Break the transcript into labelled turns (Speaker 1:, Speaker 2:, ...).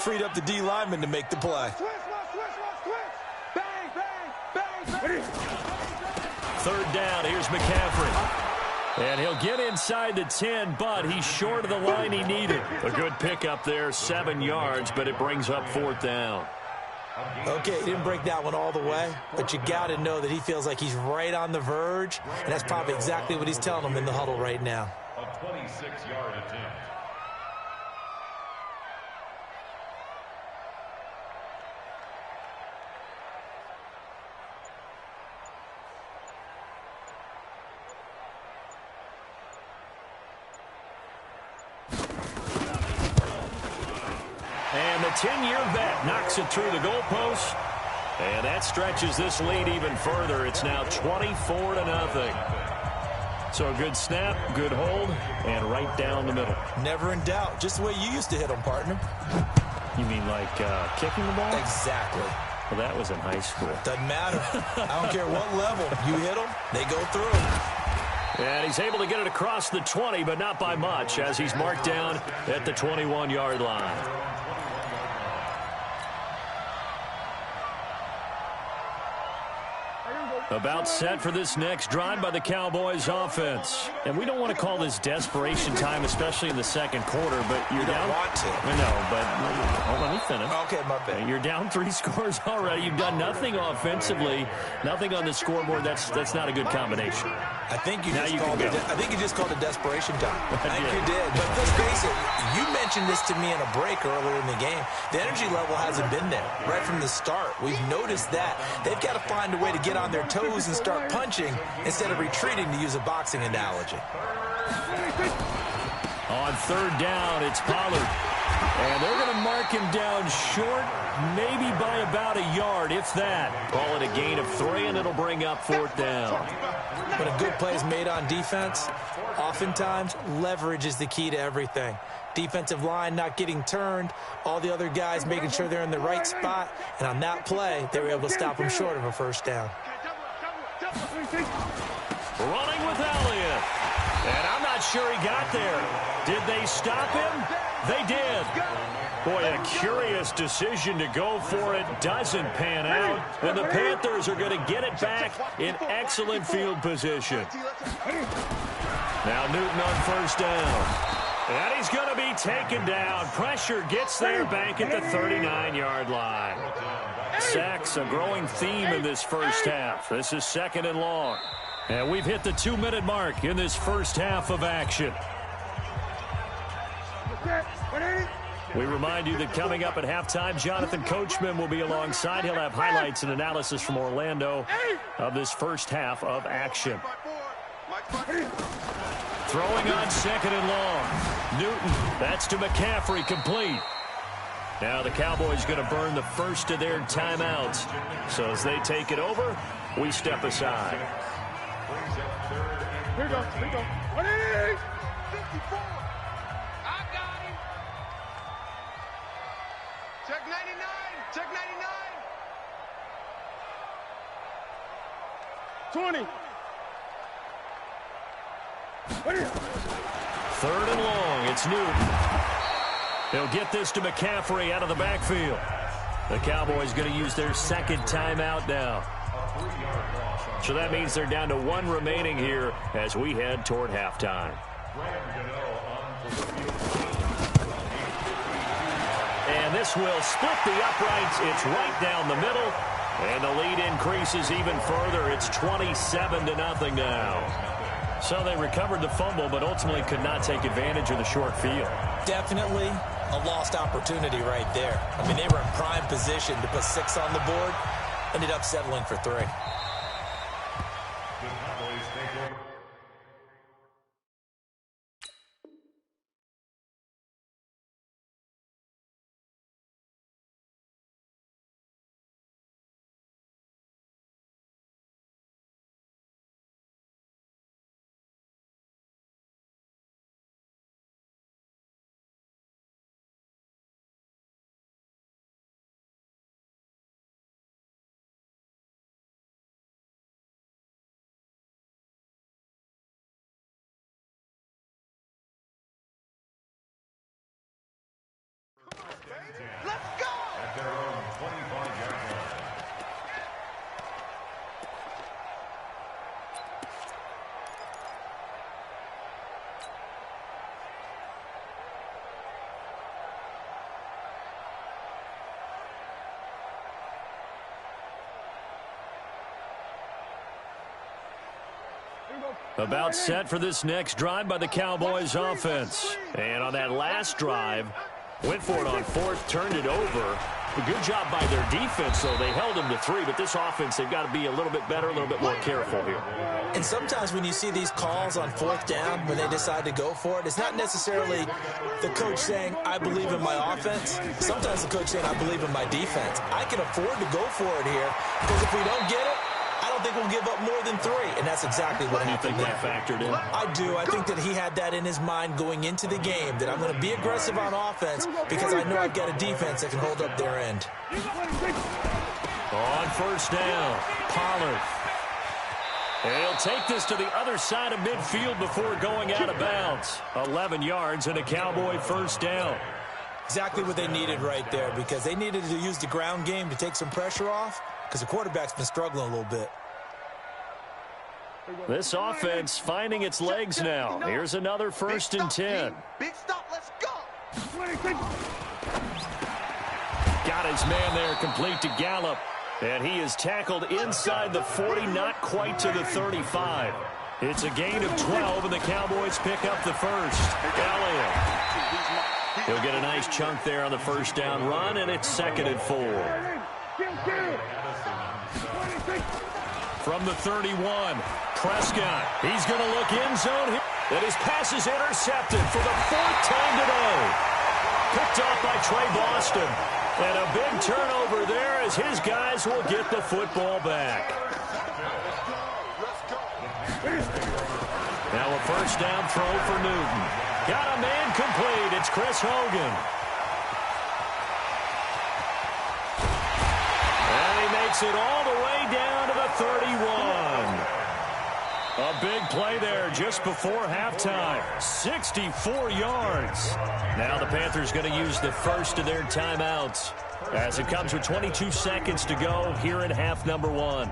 Speaker 1: Freed up the D lineman to make the play.
Speaker 2: Third down, here's McCaffrey. And he'll get inside the 10, but he's short of the line he needed. A good pickup there, 7 yards, but it brings up 4th down.
Speaker 1: Okay, he didn't break that one all the way, but you got to know that he feels like he's right on the verge, and that's probably exactly what he's telling them in the huddle right now.
Speaker 3: A 26-yard attempt.
Speaker 2: And the 10-year vet knocks it through the goalpost. And that stretches this lead even further. It's now 24-0. So a good snap, good hold, and right down the middle.
Speaker 1: Never in doubt. Just the way you used to hit them, partner.
Speaker 2: You mean like kicking the ball?
Speaker 1: Exactly.
Speaker 2: Well, that was in high school.
Speaker 1: Doesn't matter. I don't care what level. You hit them, they go through.
Speaker 2: And he's able to get it across the 20, but not by much, as he's marked down at the 21-yard line. About set for this next drive by the Cowboys offense. And we don't want to call this desperation time, especially in the second quarter, but you're down.
Speaker 1: You don't want to.
Speaker 2: I know, but let me finish.
Speaker 1: Okay, my bad.
Speaker 2: You're down 3 scores already. You've done nothing offensively, nothing on the scoreboard. That's not a good combination.
Speaker 1: I think you just called it desperation time. I think you did. But let's face it, you mentioned this to me in a break earlier in the game. The energy level hasn't been there right from the start. We've noticed that. They've got to find a way to get on their toes and start punching instead of retreating, to use a boxing analogy.
Speaker 2: On third down, it's Pollard. And they're going to mark him down short, maybe by about a yard, if that. Call it a gain of 3, and it'll bring up 4th down.
Speaker 1: When a good play is made on defense, oftentimes leverage is the key to everything. Defensive line not getting turned, all the other guys making sure they're in the right spot, and on that play, they were able to stop him short of a first down.
Speaker 2: Running with Elliott. And I'm not sure he got there. Did they stop him? They did. Boy, a curious decision to go for it. Doesn't pan out. And the Panthers are going to get it back in excellent field position. Now Newton on first down. And he's going to be taken down. Pressure gets there back at the 39-yard line. Sacks, a growing theme in this first half. This is 2nd and long. And we've hit the 2-minute mark in this first half of action. We remind you that coming up at halftime, Jonathan Coachman will be alongside. He'll have highlights and analysis from Orlando of this first half of action. Throwing on 2nd and long. Newton, that's to McCaffrey, complete. Now the Cowboys going to burn the first of their timeouts. So as they take it over, we step aside.
Speaker 4: Here we go. Here we go. 54. I got him. Check 99. Check 99. 20.
Speaker 2: 3rd and long. It's Newton. He'll get this to McCaffrey out of the backfield. The Cowboys going to use their 2nd timeout now. So that means they're down to 1 remaining here as we head toward halftime. And this will split the uprights. It's right down the middle. And the lead increases even further. It's 27-0 now. So they recovered the fumble, but ultimately could not take advantage of the short field.
Speaker 1: Definitely a lost opportunity right there. I mean, they were in prime position to put 6 on the board. Ended up settling for 3.
Speaker 2: About set for this next drive by the Cowboys offense. And on that last drive, went for it on fourth, turned it over. A good job by their defense, though. They held them to 3, but this offense, they've got to be a little bit better, a little bit more careful here.
Speaker 1: And sometimes when you see these calls on fourth down, when they decide to go for it, it's not necessarily the coach saying, I believe in my offense. Sometimes the coach saying, I believe in my defense. I can afford to go for it here, because if we don't get it, I don't think we'll give up more than 3, and that's exactly what happened.
Speaker 2: You think that factored in?
Speaker 1: I do. I think that he had that in his mind going into the game, that I'm going to be aggressive on offense because I know I've got a defense that can hold up their end.
Speaker 2: On first down, Pollard. He'll take this to the other side of midfield before going out of bounds. 11 yards and a Cowboy first down.
Speaker 1: Exactly what they needed right there, because they needed to use the ground game to take some pressure off, because the quarterback's been struggling a little bit.
Speaker 2: This offense finding its legs now. Here's another first and 10.
Speaker 4: Big stop, let's go.
Speaker 2: Got his man there, complete to Gallup. And he is tackled inside the 40, not quite to the 35. It's a gain of 12, and the Cowboys pick up the first. Elliott. He'll get a nice chunk there on the first down run, and it's 2nd and 4. From the 31, Prescott. He's going to look end zone here. And his pass is intercepted for the 4th time today. Picked off by Trey Boston. And a big turnover there as his guys will get the football back. Now a first down throw for Newton. Got a man complete. It's Chris Hogan. And he makes it all the way down to the 31. A big play there just before halftime. 64 yards. Now the Panthers going to use the first of their timeouts as it comes with 22 seconds to go here in half number 1.